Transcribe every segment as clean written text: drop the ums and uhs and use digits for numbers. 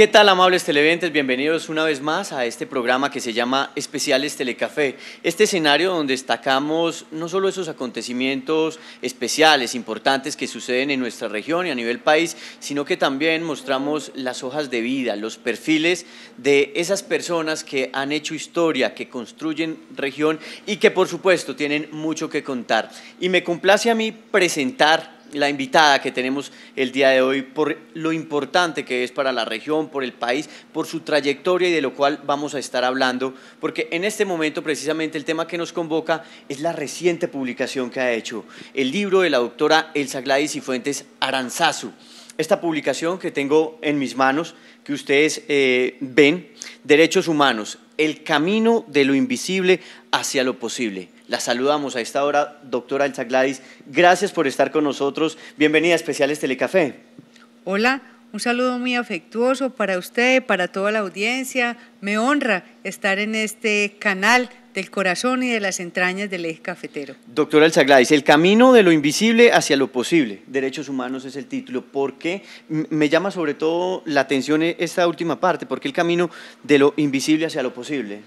¿Qué tal, amables televidentes? Bienvenidos una vez más a este programa que se llama Especiales Telecafé. Este escenario donde destacamos no solo esos acontecimientos especiales, importantes que suceden en nuestra región y a nivel país, sino que también mostramos las hojas de vida, los perfiles de esas personas que han hecho historia, que construyen región y que por supuesto tienen mucho que contar. Y me complace a mí presentar la invitada que tenemos el día de hoy por lo importante que es para la región, por el país, por su trayectoria y de lo cual vamos a estar hablando, porque en este momento precisamente el tema que nos convoca es la reciente publicación que ha hecho, el libro de la doctora Elsa Gladys Cifuentes Aranzazu. Esta publicación que tengo en mis manos, que ustedes ven, Derechos Humanos, el camino de lo invisible hacia lo posible. La saludamos a esta hora, doctora Elsa Gladys. Gracias por estar con nosotros. Bienvenida a Especiales Telecafé. Hola, un saludo muy afectuoso para usted, para toda la audiencia. Me honra estar en este canal del corazón y de las entrañas del eje cafetero. Doctora Elsa Gladys, el camino de lo invisible hacia lo posible. Derechos Humanos es el título. ¿Por qué? Me llama sobre todo la atención esta última parte. ¿Por qué el camino de lo invisible hacia lo posible?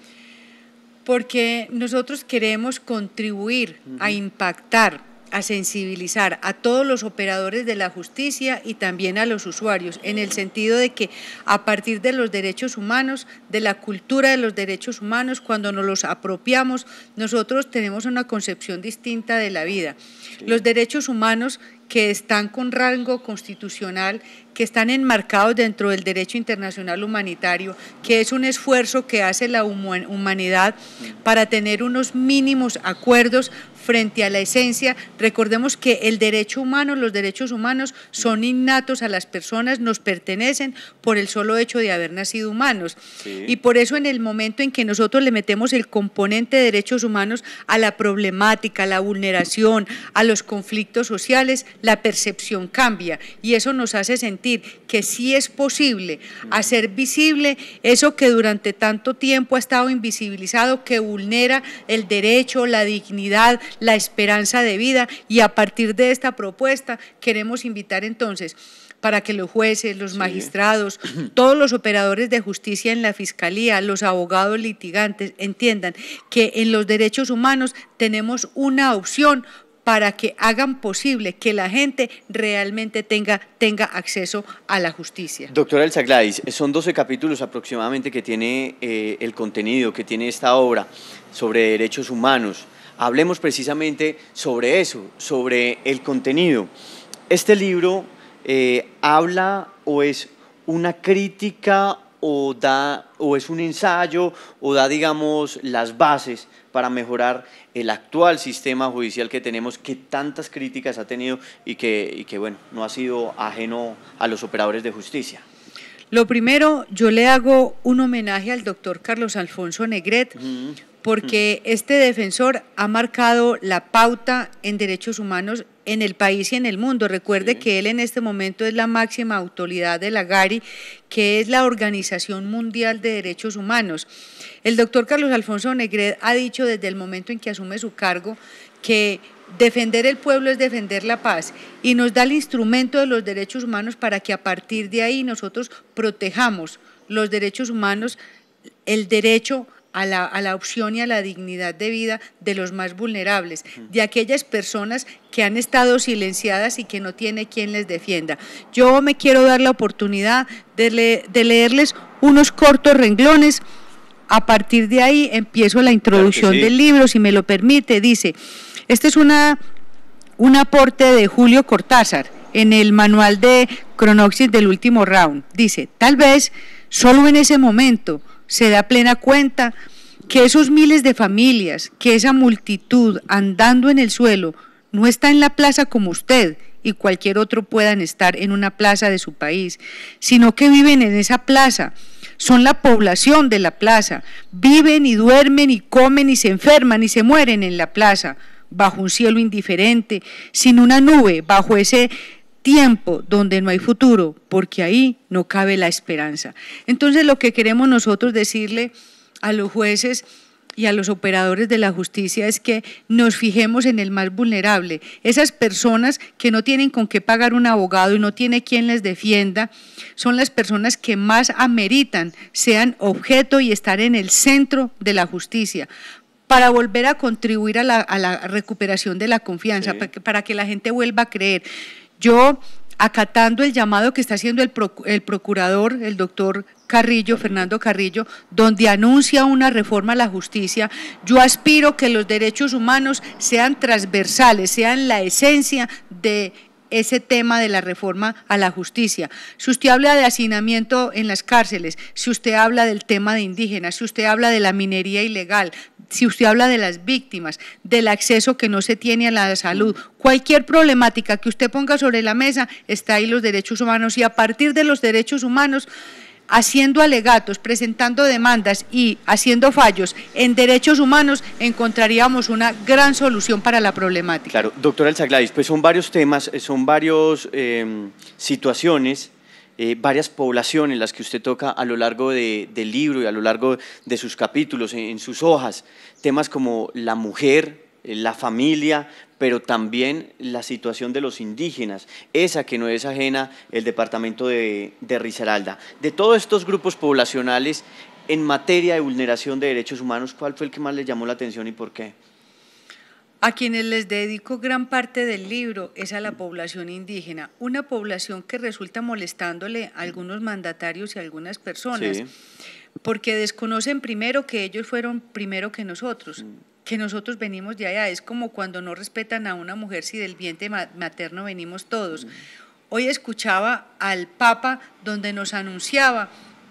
Porque nosotros queremos contribuir a impactar, a sensibilizar a todos los operadores de la justicia y también a los usuarios, en el sentido de que a partir de los derechos humanos, de la cultura de los derechos humanos, cuando nos los apropiamos, nosotros tenemos una concepción distinta de la vida. Sí. Los derechos humanos que están con rango constitucional, que están enmarcados dentro del derecho internacional humanitario, que es un esfuerzo que hace la humanidad para tener unos mínimos acuerdos frente a la esencia. Recordemos que el derecho humano, los derechos humanos son innatos a las personas, nos pertenecen por el solo hecho de haber nacido humanos. Sí. Y por eso en el momento en que nosotros le metemos el componente de derechos humanos a la problemática, a la vulneración, a los conflictos sociales, la percepción cambia y eso nos hace sentir que sí es posible hacer visible eso que durante tanto tiempo ha estado invisibilizado, que vulnera el derecho, la dignidad, la esperanza de vida, y a partir de esta propuesta queremos invitar entonces para que los jueces, los magistrados, todos los operadores de justicia en la fiscalía, los abogados litigantes entiendan que en los derechos humanos tenemos una opción para que hagan posible que la gente realmente tenga acceso a la justicia. Doctora Elsa Gladys, son 12 capítulos aproximadamente que tiene el contenido, que tiene esta obra sobre derechos humanos. Hablemos precisamente sobre eso, sobre el contenido. Este libro habla o es una crítica o es un ensayo o da, digamos, las bases para mejorar el actual sistema judicial que tenemos, que tantas críticas ha tenido y que bueno, no ha sido ajeno a los operadores de justicia. Lo primero, yo le hago un homenaje al doctor Carlos Alfonso Negret, porque este defensor ha marcado la pauta en derechos humanos en el país y en el mundo. Recuerde que él en este momento es la máxima autoridad de la GARI, que es la Organización Mundial de Derechos Humanos. El doctor Carlos Alfonso Negret ha dicho desde el momento en que asume su cargo que defender el pueblo es defender la paz, y nos da el instrumento de los derechos humanos para que a partir de ahí nosotros protejamos los derechos humanos, el derecho a la opción y a la dignidad de vida de los más vulnerables, de aquellas personas que han estado silenciadas y que no tiene quien les defienda. Yo me quiero dar la oportunidad de leerles unos cortos renglones. A partir de ahí empiezo la introducción del libro, si me lo permite. Dice, este es un aporte de Julio Cortázar en el manual de Cronoxis del último round. Dice, tal vez solo en ese momento se da plena cuenta que esos miles de familias, que esa multitud andando en el suelo no está en la plaza como usted y cualquier otro puedan estar en una plaza de su país, sino que viven en esa plaza, son la población de la plaza, viven y duermen y comen y se enferman y se mueren en la plaza, bajo un cielo indiferente, sin una nube, bajo ese tiempo donde no hay futuro, porque ahí no cabe la esperanza. Entonces lo que queremos nosotros decirle a los jueces, y a los operadores de la justicia es que nos fijemos en el más vulnerable. Esas personas que no tienen con qué pagar un abogado y no tiene quien les defienda, son las personas que más ameritan, sean objeto y estar en el centro de la justicia, para volver a contribuir a la recuperación de la confianza, Sí. para que la gente vuelva a creer. Yo, acatando el llamado que está haciendo el procurador, el doctor Carrillo, Fernando Carrillo, donde anuncia una reforma a la justicia, yo aspiro que los derechos humanos sean transversales, sean la esencia de ese tema de la reforma a la justicia. Si usted habla de hacinamiento en las cárceles, si usted habla del tema de indígenas, si usted habla de la minería ilegal, si usted habla de las víctimas, del acceso que no se tiene a la salud, cualquier problemática que usted ponga sobre la mesa, está ahí los derechos humanos, y a partir de los derechos humanos, haciendo alegatos, presentando demandas y haciendo fallos en derechos humanos, encontraríamos una gran solución para la problemática. Claro, doctora Elsa Gladys, pues son varios temas, son varias situaciones, varias poblaciones las que usted toca a lo largo del libro y a lo largo de sus capítulos, en sus hojas, temas como la mujer, la familia, pero también la situación de los indígenas, esa que no es ajena el departamento de Risaralda. De todos estos grupos poblacionales, en materia de vulneración de derechos humanos, ¿cuál fue el que más le llamó la atención y por qué? A quienes les dedico gran parte del libro es a la población indígena, una población que resulta molestándole a algunos mandatarios y a algunas personas, Sí. porque desconocen primero que ellos fueron primero que nosotros venimos de allá. Es como cuando no respetan a una mujer, si del vientre materno venimos todos. Hoy escuchaba al Papa donde nos anunciaba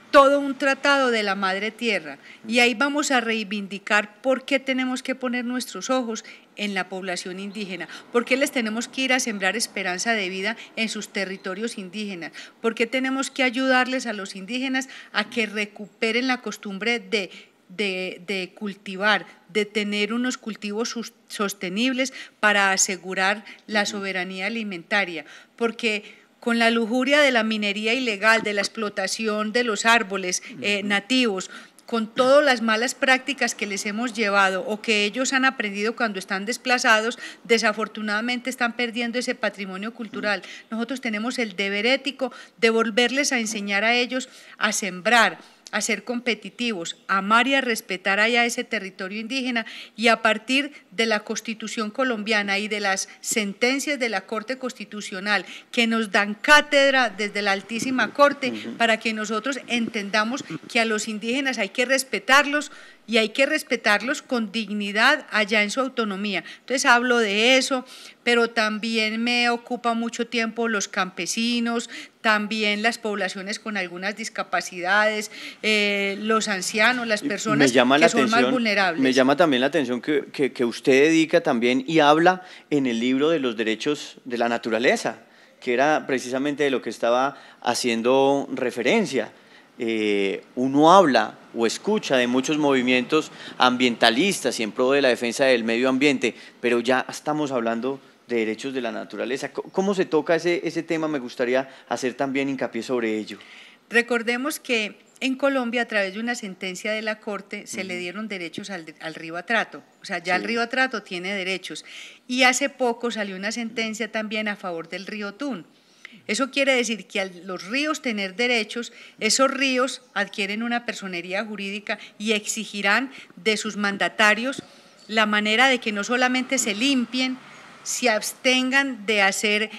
todo un tratado de la Madre Tierra, y ahí vamos a reivindicar por qué tenemos que poner nuestros ojos en la población indígena, por qué les tenemos que ir a sembrar esperanza de vida en sus territorios indígenas, por qué tenemos que ayudarles a los indígenas a que recuperen la costumbre de cultivar, de tener unos cultivos sostenibles para asegurar la soberanía alimentaria, porque con la lujuria de la minería ilegal, de la explotación de los árboles nativos, con todas las malas prácticas que les hemos llevado o que ellos han aprendido cuando están desplazados, desafortunadamente están perdiendo ese patrimonio cultural. Nosotros tenemos el deber ético de volverles a enseñar a ellos a sembrar, a ser competitivos, a amar y a respetar allá ese territorio indígena, y a partir de la Constitución colombiana y de las sentencias de la Corte Constitucional que nos dan cátedra desde la Altísima Corte, para que nosotros entendamos que a los indígenas hay que respetarlos, y hay que respetarlos con dignidad allá en su autonomía. Entonces hablo de eso, pero también me ocupa mucho tiempo los campesinos, también las poblaciones con algunas discapacidades, los ancianos, las personas que son más vulnerables. Me llama también la atención que usted dedica también y habla en el libro de los derechos de la naturaleza, que era precisamente de lo que estaba haciendo referencia. Uno habla o escucha de muchos movimientos ambientalistas y en pro de la defensa del medio ambiente, pero ya estamos hablando de derechos de la naturaleza. ¿Cómo se toca ese tema? Me gustaría hacer también hincapié sobre ello. Recordemos que en Colombia, a través de una sentencia de la Corte, se le dieron derechos al río Atrato. O sea, ya el río Atrato tiene derechos. Y hace poco salió una sentencia también a favor del río Tun. Eso quiere decir que al los ríos tener derechos, esos ríos adquieren una personería jurídica y exigirán de sus mandatarios la manera de que no solamente se limpien, se abstengan de hacer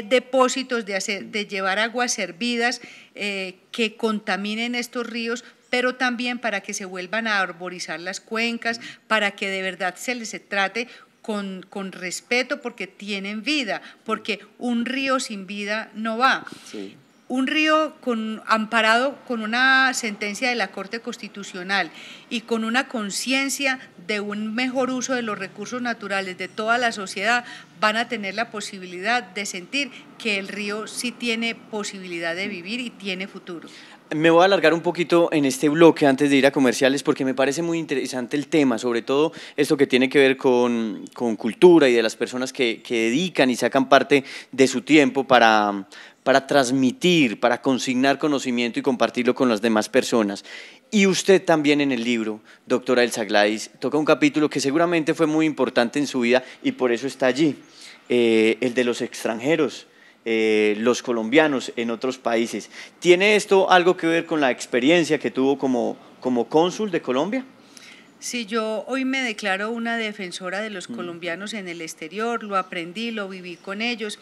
depósitos, de llevar aguas servidas que contaminen estos ríos, pero también para que se vuelvan a arborizar las cuencas, para que de verdad se les trate con respeto, porque tienen vida, porque un río sin vida no va. Sí. Un río amparado con una sentencia de la Corte Constitucional y con una conciencia de un mejor uso de los recursos naturales de toda la sociedad, van a tener la posibilidad de sentir que el río sí tiene posibilidad de vivir y tiene futuro. Me voy a alargar un poquito en este bloque antes de ir a comerciales, porque me parece muy interesante el tema, sobre todo esto que tiene que ver con cultura y de las personas que dedican y sacan parte de su tiempo para transmitir, para consignar conocimiento y compartirlo con las demás personas. Y usted también en el libro, doctora Elsa Gladys, toca un capítulo que seguramente fue muy importante en su vida y por eso está allí, el de los extranjeros, los colombianos en otros países. ¿Tiene esto algo que ver con la experiencia que tuvo como cónsul de Colombia? Sí, yo hoy me declaro una defensora de los colombianos en el exterior, lo aprendí, lo viví con ellos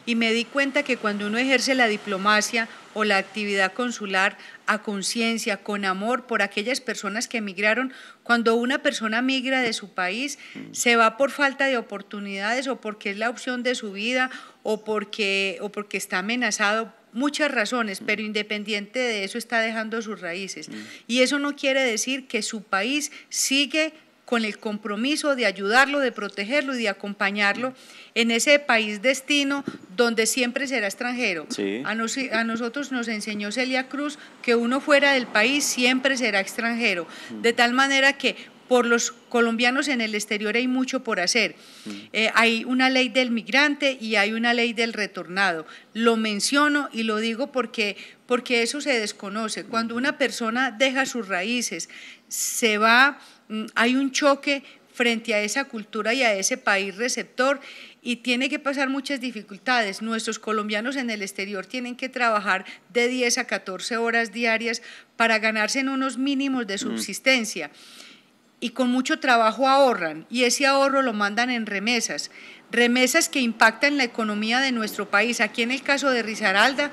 y me di cuenta que cuando uno ejerce la diplomacia o la actividad consular a conciencia, con amor por aquellas personas que emigraron, cuando una persona migra de su país, se va por falta de oportunidades o porque es la opción de su vida o porque está amenazado, muchas razones, pero independiente de eso está dejando sus raíces. Y eso no quiere decir que su país sigue con el compromiso de ayudarlo, de protegerlo y de acompañarlo en ese país destino donde siempre será extranjero. Sí. A nosotros nos enseñó Celia Cruz que uno fuera del país siempre será extranjero, de tal manera que por los colombianos en el exterior hay mucho por hacer. Hay una ley del migrante y hay una ley del retornado. Lo menciono y lo digo porque eso se desconoce. Cuando una persona deja sus raíces, se va, hay un choque frente a esa cultura y a ese país receptor y tiene que pasar muchas dificultades. Nuestros colombianos en el exterior tienen que trabajar de 10 a 14 horas diarias para ganarse en unos mínimos de subsistencia. Y con mucho trabajo ahorran y ese ahorro lo mandan en remesas que impactan la economía de nuestro país. Aquí en el caso de Risaralda,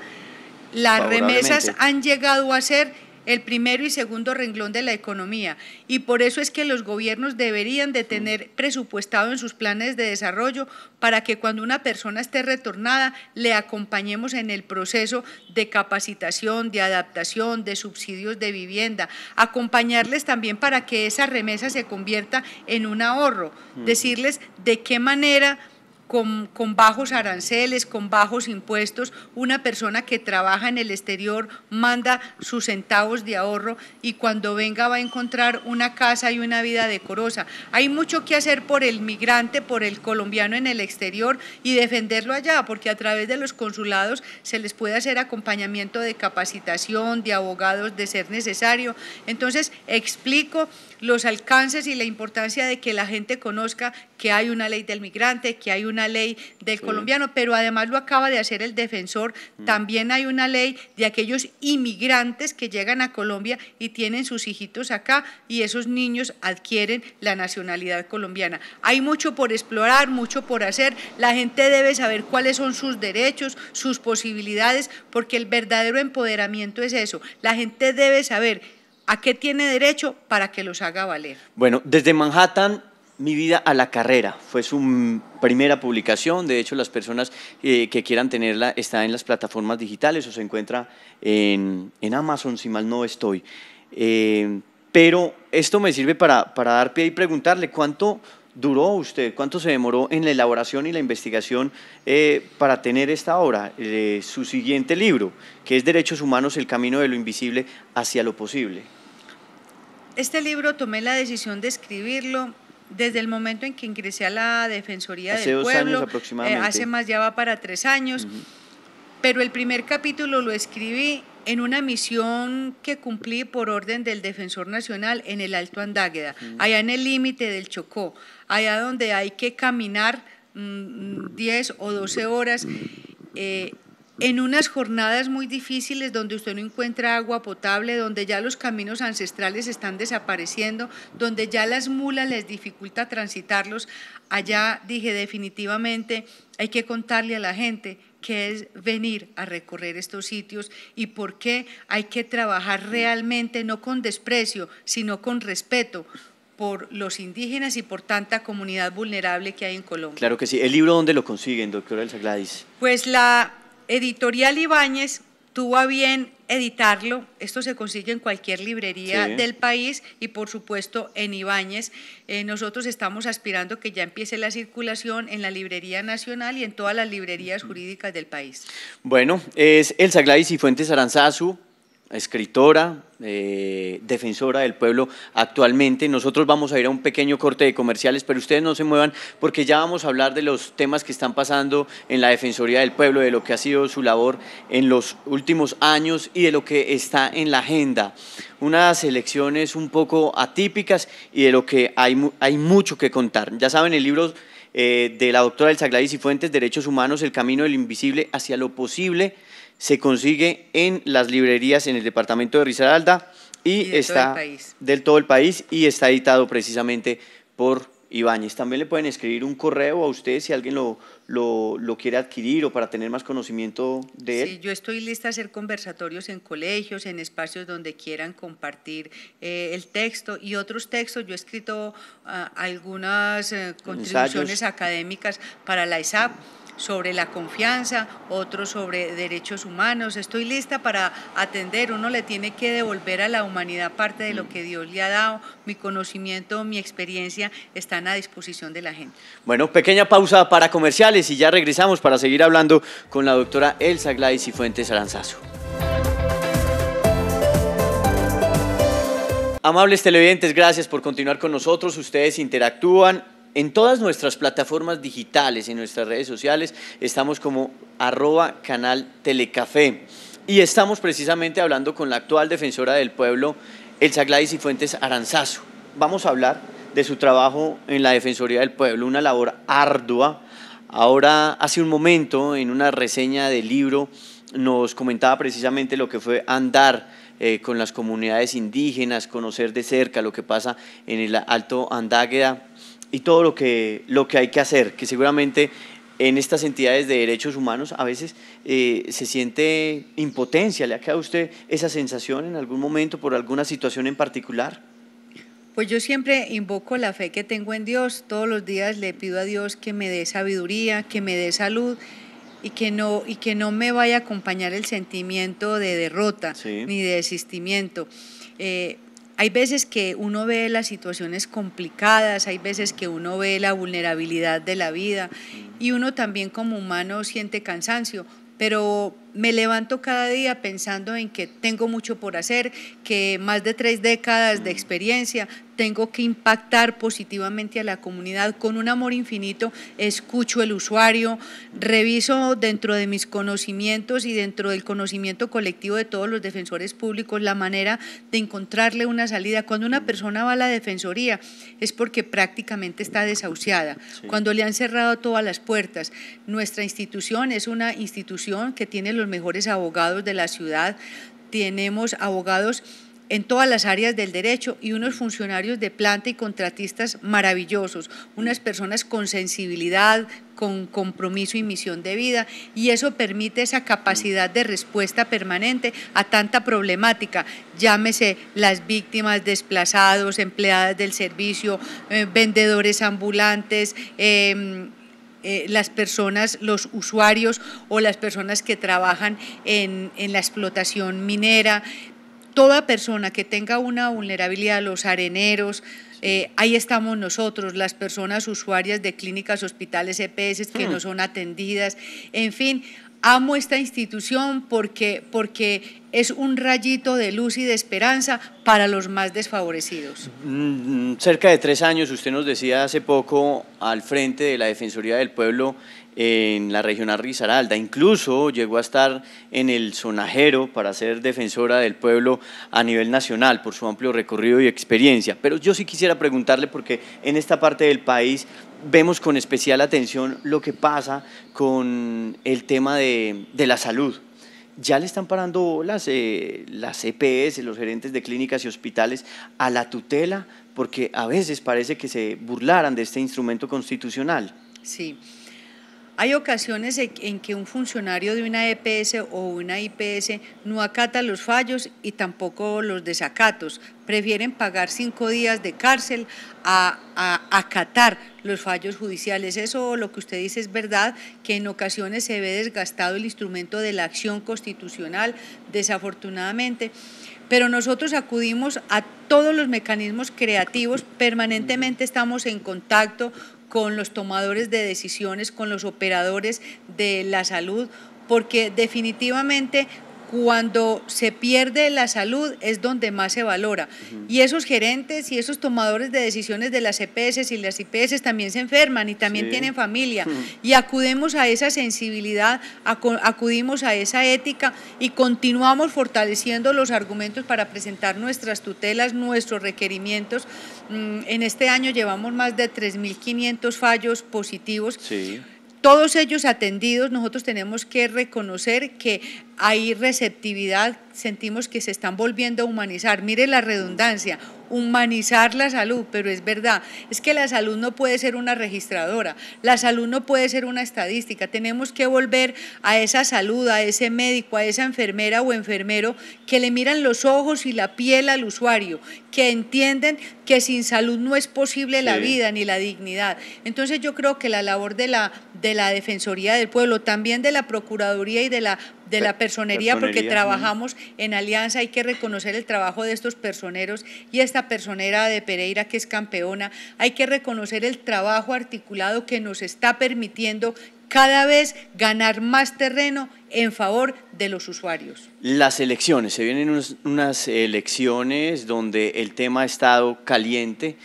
las remesas han llegado a ser el primero y segundo renglón de la economía y por eso es que los gobiernos deberían de tener presupuestado en sus planes de desarrollo para que cuando una persona esté retornada le acompañemos en el proceso de capacitación, de adaptación, de subsidios de vivienda, acompañarles también para que esa remesa se convierta en un ahorro, decirles de qué manera con bajos aranceles, con bajos impuestos, una persona que trabaja en el exterior manda sus centavos de ahorro y cuando venga va a encontrar una casa y una vida decorosa. Hay mucho que hacer por el migrante, por el colombiano en el exterior y defenderlo allá, porque a través de los consulados se les puede hacer acompañamiento de capacitación, de abogados, de ser necesario. Entonces, explico los alcances y la importancia de que la gente conozca que hay una ley del migrante, que hay una ley del colombiano, pero además lo acaba de hacer el defensor, también hay una ley de aquellos inmigrantes que llegan a Colombia y tienen sus hijitos acá y esos niños adquieren la nacionalidad colombiana. Hay mucho por explorar, mucho por hacer, la gente debe saber cuáles son sus derechos, sus posibilidades, porque el verdadero empoderamiento es eso, la gente debe saber a qué tiene derecho para que los haga valer. Bueno, desde Manhattan, mi vida a la carrera, fue su primera publicación, de hecho las personas que quieran tenerla está en las plataformas digitales o se encuentra en Amazon, si mal no estoy. Pero esto me sirve para dar pie y preguntarle cuánto duró usted, cuánto se demoró en la elaboración y la investigación para tener esta obra, su siguiente libro, que es Derechos Humanos, el camino de lo invisible hacia lo posible. Este libro tomé la decisión de escribirlo desde el momento en que ingresé a la Defensoría del Pueblo, hace 2 años aproximadamente. Hace más, ya va para 3 años, pero el primer capítulo lo escribí en una misión que cumplí por orden del Defensor Nacional en el Alto Andágueda, allá en el límite del Chocó, allá donde hay que caminar 10 o 12 horas, en unas jornadas muy difíciles donde usted no encuentra agua potable, donde ya los caminos ancestrales están desapareciendo, donde ya las mulas les dificulta transitarlos, allá dije definitivamente hay que contarle a la gente qué es venir a recorrer estos sitios y por qué hay que trabajar realmente, no con desprecio, sino con respeto por los indígenas y por tanta comunidad vulnerable que hay en Colombia. Claro que sí. ¿El libro dónde lo consiguen, doctora Elsa Gladys? Pues la Editorial Ibáñez tuvo a bien editarlo, esto se consigue en cualquier librería del país y por supuesto en Ibáñez. Nosotros estamos aspirando que ya empiece la circulación en la Librería Nacional y en todas las librerías jurídicas del país. Bueno, es Elsa Gladys Cifuentes Aranzazu, escritora, defensora del pueblo actualmente. Nosotros vamos a ir a un pequeño corte de comerciales, pero ustedes no se muevan porque ya vamos a hablar de los temas que están pasando en la Defensoría del Pueblo, de lo que ha sido su labor en los últimos años y de lo que está en la agenda. Unas elecciones un poco atípicas y de lo que hay mucho que contar. Ya saben, el libro de la doctora Elsa Gladys Cifuentes, Derechos Humanos, el camino del invisible hacia lo posible, se consigue en las librerías en el departamento de Risaralda y está del todo el país y está editado precisamente por Ibáñez. También le pueden escribir un correo a usted si alguien lo quiere adquirir o para tener más conocimiento de él. Sí, yo estoy lista a hacer conversatorios en colegios, en espacios donde quieran compartir el texto y otros textos. Yo he escrito algunas contribuciones académicas para la ISAP sobre la confianza, otros sobre derechos humanos. Estoy lista para atender. Uno le tiene que devolver a la humanidad parte de lo que Dios le ha dado. Mi conocimiento, mi experiencia están a disposición de la gente. Bueno, pequeña pausa para comerciales y ya regresamos para seguir hablando con la doctora Elsa Gladys Cifuentes Aranzazu. Amables televidentes, gracias por continuar con nosotros. Ustedes interactúan en todas nuestras plataformas digitales, en nuestras redes sociales, estamos como @canaltelecafé y estamos precisamente hablando con la actual defensora del pueblo, Elsa Gladys Cifuentes Aranzazu. Vamos a hablar de su trabajo en la Defensoría del Pueblo, una labor ardua. Ahora, hace un momento, en una reseña del libro, nos comentaba precisamente lo que fue andar con las comunidades indígenas, conocer de cerca lo que pasa en el Alto Andágueda, y todo lo que hay que hacer, que seguramente en estas entidades de derechos humanos a veces se siente impotencia. ¿Le ha quedado a usted esa sensación en algún momento por alguna situación en particular? Pues yo siempre invoco la fe que tengo en Dios. Todos los días le pido a Dios que me dé sabiduría, que me dé salud y que no me vaya a acompañar el sentimiento de derrota, sí, ni de desistimiento. Hay veces que uno ve las situaciones complicadas, hay veces que uno ve la vulnerabilidad de la vida y uno también como humano siente cansancio, pero me levanto cada día pensando en que tengo mucho por hacer, que más de 3 décadas de experiencia, tengo que impactar positivamente a la comunidad con un amor infinito, escucho el usuario, reviso dentro de mis conocimientos y dentro del conocimiento colectivo de todos los defensores públicos la manera de encontrarle una salida. Cuando una persona va a la defensoría es porque prácticamente está desahuciada, sí, cuando le han cerrado todas las puertas. Nuestra institución es una institución que tiene los mejores abogados de la ciudad, tenemos abogados en todas las áreas del derecho y unos funcionarios de planta y contratistas maravillosos, unas personas con sensibilidad, con compromiso y misión de vida, y eso permite esa capacidad de respuesta permanente a tanta problemática, llámese las víctimas, desplazados, empleadas del servicio, vendedores ambulantes, las personas, los usuarios o las personas que trabajan en la explotación minera. Toda persona que tenga una vulnerabilidad, los areneros, ahí estamos nosotros, las personas usuarias de clínicas, hospitales, EPS que no son atendidas, en fin. Amo esta institución porque es un rayito de luz y de esperanza para los más desfavorecidos. Cerca de 3 años, usted nos decía hace poco, al frente de la Defensoría del Pueblo en la regional Risaralda, incluso llegó a estar en el sonajero para ser defensora del pueblo a nivel nacional por su amplio recorrido y experiencia. Pero yo sí quisiera preguntarle, porque en esta parte del país vemos con especial atención lo que pasa con el tema de la salud. Ya le están parando las EPS, los gerentes de clínicas y hospitales, a la tutela, porque a veces parece que se burlaran de este instrumento constitucional. Sí. Hay ocasiones en que un funcionario de una EPS o una IPS no acata los fallos y tampoco los desacatos. Prefieren pagar 5 días de cárcel a acatar los fallos judiciales. Eso, lo que usted dice, es verdad, que en ocasiones se ve desgastado el instrumento de la acción constitucional, desafortunadamente. Pero nosotros acudimos a todos los mecanismos creativos, permanentemente estamos en contacto con los tomadores de decisiones, con los operadores de la salud, porque definitivamente cuando se pierde la salud es donde más se valora. Y esos gerentes y esos tomadores de decisiones de las EPS y las IPS también se enferman y también tienen familia. Y acudimos a esa sensibilidad, acudimos a esa ética y continuamos fortaleciendo los argumentos para presentar nuestras tutelas, nuestros requerimientos. En este año llevamos más de 3.500 fallos positivos. Sí. Todos ellos atendidos. Nosotros tenemos que reconocer que hay receptividad, sentimos que se están volviendo a humanizar. Mire la redundancia, humanizar la salud, pero es verdad, es que la salud no puede ser una registradora, la salud no puede ser una estadística, tenemos que volver a esa salud, a ese médico, a esa enfermera o enfermero que le miran los ojos y la piel al usuario, que entienden que sin salud no es posible la vida ni la dignidad. Entonces yo creo que la labor de la Defensoría del Pueblo, también de la Procuraduría y de la personería, porque trabajamos en alianza, hay que reconocer el trabajo de estos personeros y esta personera de Pereira que es campeona, hay que reconocer el trabajo articulado que nos está permitiendo cada vez ganar más terreno en favor de los usuarios. Las elecciones, se vienen unas elecciones donde el tema ha estado caliente,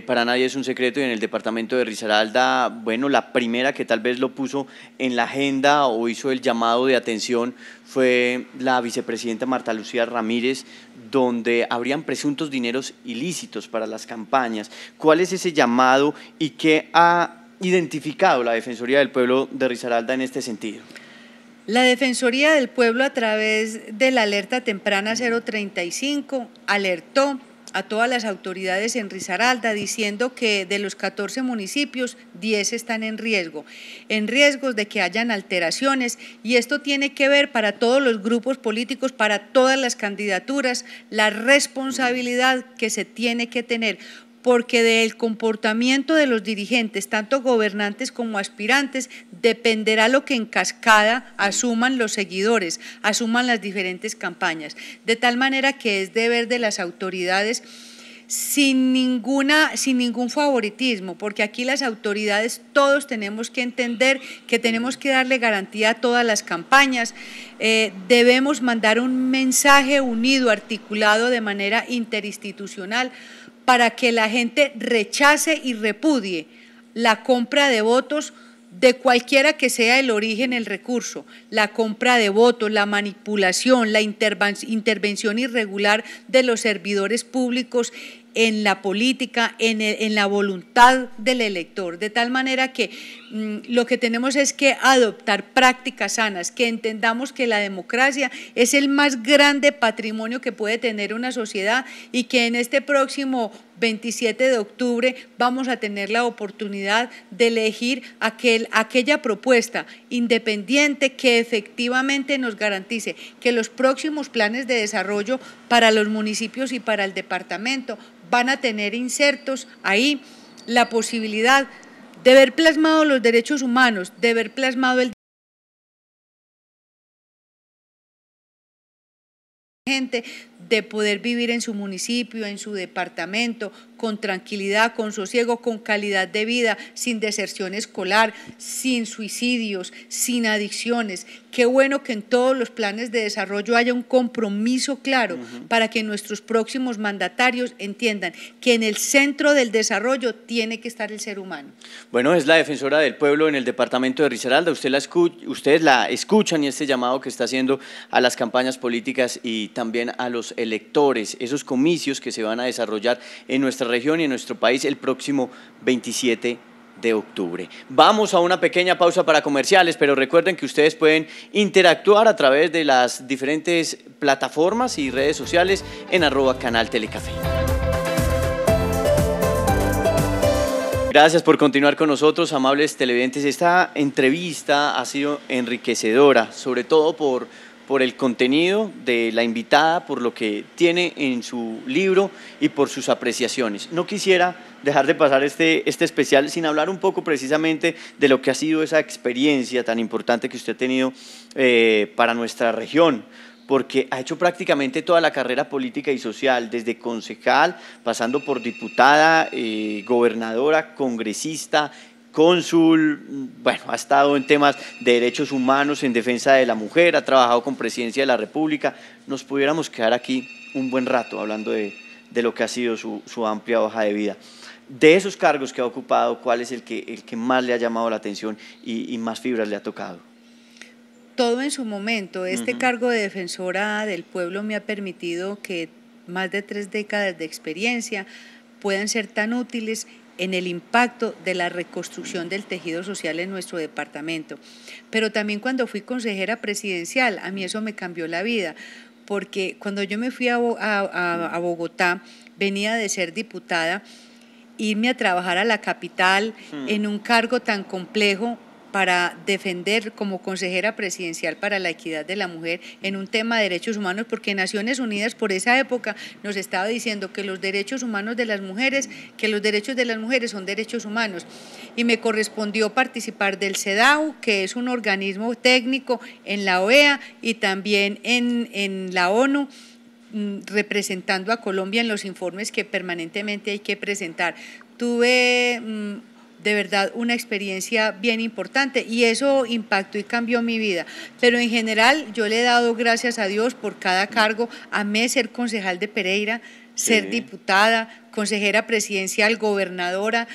para nadie es un secreto, y en el departamento de Risaralda, bueno, la primera que tal vez lo puso en la agenda o hizo el llamado de atención fue la vicepresidenta Marta Lucía Ramírez, donde habrían presuntos dineros ilícitos para las campañas. ¿Cuál es ese llamado y qué ha identificado la Defensoría del Pueblo de Risaralda en este sentido? La Defensoría del Pueblo, a través de la alerta temprana 035, alertó a todas las autoridades en Risaralda diciendo que de los 14 municipios, 10 están en riesgos de que hayan alteraciones, y esto tiene que ver para todos los grupos políticos, para todas las candidaturas, la responsabilidad que se tiene que tener, porque del comportamiento de los dirigentes, tanto gobernantes como aspirantes, dependerá lo que en cascada asuman los seguidores, asuman las diferentes campañas. De tal manera que es deber de las autoridades, sin ningún favoritismo, porque aquí las autoridades todos tenemos que entender que tenemos que darle garantía a todas las campañas, debemos mandar un mensaje unido, articulado de manera interinstitucional, para que la gente rechace y repudie la compra de votos de cualquiera que sea el origen, el recurso, la compra de votos, la manipulación, la intervención irregular de los servidores públicos en la política, en la voluntad del elector, de tal manera que lo que tenemos es que adoptar prácticas sanas, que entendamos que la democracia es el más grande patrimonio que puede tener una sociedad, y que en este próximo 27 de octubre vamos a tener la oportunidad de elegir aquella propuesta independiente que efectivamente nos garantice que los próximos planes de desarrollo para los municipios y para el departamento van a tener insertos ahí la posibilidad de ver plasmado los derechos humanos, de ver plasmado el gente, de poder vivir en su municipio, en su departamento, con tranquilidad, con sosiego, con calidad de vida, sin deserción escolar, sin suicidios, sin adicciones. Qué bueno que en todos los planes de desarrollo haya un compromiso claro para que nuestros próximos mandatarios entiendan que en el centro del desarrollo tiene que estar el ser humano. Bueno, es la Defensora del Pueblo en el departamento de Risaralda. Ustedes la escuchan, y este llamado que está haciendo a las campañas políticas y también a los electores, esos comicios que se van a desarrollar en nuestra región y en nuestro país el próximo 27 de octubre. Vamos a una pequeña pausa para comerciales, pero recuerden que ustedes pueden interactuar a través de las diferentes plataformas y redes sociales en @Canal Telecafé. Gracias por continuar con nosotros, amables televidentes. Esta entrevista ha sido enriquecedora, sobre todo por el contenido de la invitada, por lo que tiene en su libro y por sus apreciaciones. No quisiera dejar de pasar este especial sin hablar un poco precisamente de lo que ha sido esa experiencia tan importante que usted ha tenido para nuestra región, porque ha hecho prácticamente toda la carrera política y social, desde concejal, pasando por diputada, gobernadora, congresista, cónsul, bueno, ha estado en temas de derechos humanos, en defensa de la mujer, ha trabajado con Presidencia de la República. Nos pudiéramos quedar aquí un buen rato hablando de lo que ha sido su amplia hoja de vida. De esos cargos que ha ocupado, ¿cuál es el que más le ha llamado la atención y más fibras le ha tocado? Todo en su momento. Este cargo de defensora del pueblo me ha permitido que más de 3 décadas de experiencia puedan ser tan útiles en el impacto de la reconstrucción del tejido social en nuestro departamento. Pero también cuando fui consejera presidencial, a mí eso me cambió la vida, porque cuando yo me fui a Bogotá, venía de ser diputada, irme a trabajar a la capital en un cargo tan complejo para defender como consejera presidencial para la equidad de la mujer en un tema de derechos humanos, porque Naciones Unidas por esa época nos estaba diciendo que los derechos humanos de las mujeres, que los derechos de las mujeres son derechos humanos, y me correspondió participar del CEDAW, que es un organismo técnico en la OEA y también en la ONU, representando a Colombia en los informes que permanentemente hay que presentar. Tuve de verdad una experiencia bien importante y eso impactó y cambió mi vida, pero en general yo le he dado gracias a Dios por cada cargo. Amé ser concejal de Pereira, ser diputada, consejera presidencial, gobernadora,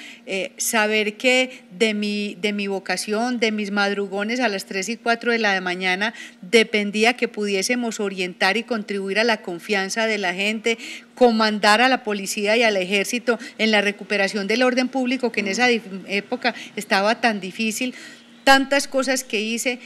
saber que de mi vocación, de mis madrugones a las 3 y 4 de la mañana, dependía que pudiésemos orientar y contribuir a la confianza de la gente, comandar a la policía y al ejército en la recuperación del orden público, que en esa época estaba tan difícil. Tantas cosas que hice,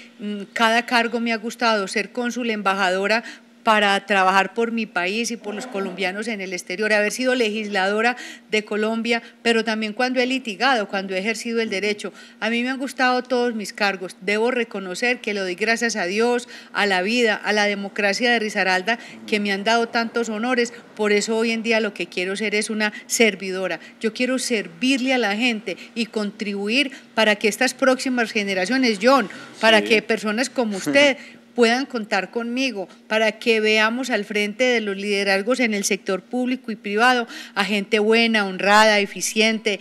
cada cargo me ha gustado, ser cónsul, embajadora, para trabajar por mi país y por los colombianos en el exterior, haber sido legisladora de Colombia, pero también cuando he litigado, cuando he ejercido el derecho. A mí me han gustado todos mis cargos. Debo reconocer que le doy gracias a Dios, a la vida, a la democracia de Risaralda, que me han dado tantos honores. Por eso hoy en día lo que quiero ser es una servidora. Yo quiero servirle a la gente y contribuir para que estas próximas generaciones, John, para que personas como usted puedan contar conmigo, para que veamos al frente de los liderazgos en el sector público y privado a gente buena, honrada, eficiente,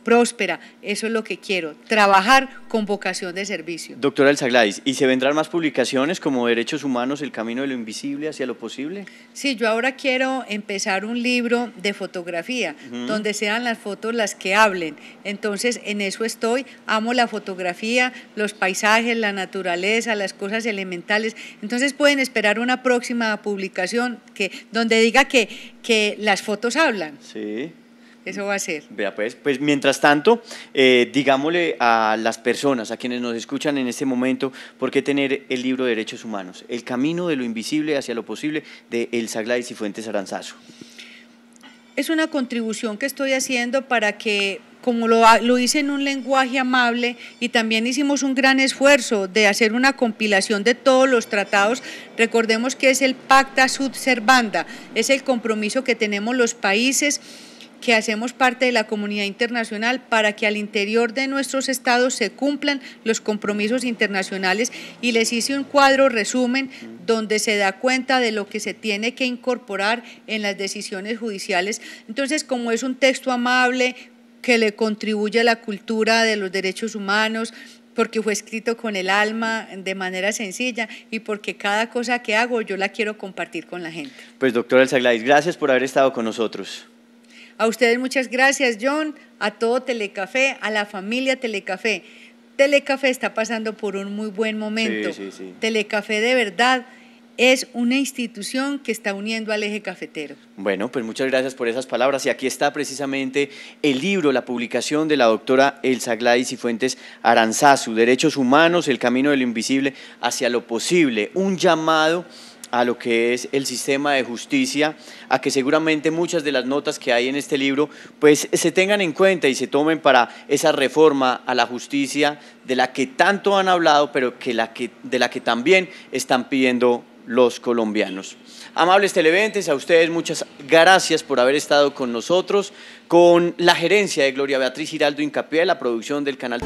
próspera. Eso es lo que quiero, trabajar con vocación de servicio. Doctora Elsa Gladys, ¿y se vendrán más publicaciones como Derechos Humanos, el camino de lo invisible hacia lo posible? Sí, yo ahora quiero empezar un libro de fotografía, donde sean las fotos las que hablen. Entonces, en eso estoy. Amo la fotografía, los paisajes, la naturaleza, las cosas elementales. Entonces pueden esperar una próxima publicación donde diga que las fotos hablan. Sí. Eso va a ser. Vea, pues mientras tanto, digámosle a las personas, a quienes nos escuchan en este momento, ¿por qué tener el libro de Derechos Humanos? El camino de lo invisible hacia lo posible, de Elsa Gladys Cifuentes Aranzazu. Es una contribución que estoy haciendo para que, como lo hice en un lenguaje amable, y también hicimos un gran esfuerzo de hacer una compilación de todos los tratados. Recordemos que es el Pacta Sunt Servanda, es el compromiso que tenemos los países que hacemos parte de la comunidad internacional para que al interior de nuestros estados se cumplan los compromisos internacionales, y les hice un cuadro resumen donde se da cuenta de lo que se tiene que incorporar en las decisiones judiciales. Entonces, como es un texto amable que le contribuye a la cultura de los derechos humanos, porque fue escrito con el alma, de manera sencilla, y porque cada cosa que hago yo la quiero compartir con la gente. Pues doctora Elsa Gladys, gracias por haber estado con nosotros. A ustedes muchas gracias, John, a todo Telecafé, a la familia Telecafé. Telecafé está pasando por un muy buen momento. Sí. Telecafé de verdad es una institución que está uniendo al eje cafetero. Bueno, pues muchas gracias por esas palabras, y aquí está precisamente el libro, la publicación de la doctora Elsa Gladys Cifuentes Aranzazu, Derechos Humanos, el camino de lo invisible hacia lo posible, un llamado a lo que es el sistema de justicia, a que seguramente muchas de las notas que hay en este libro pues se tengan en cuenta y se tomen para esa reforma a la justicia de la que tanto han hablado, pero de la que también están pidiendo los colombianos. Amables televidentes, a ustedes muchas gracias por haber estado con nosotros, con la gerencia de Gloria Beatriz Giraldo Incapié, la producción del canal.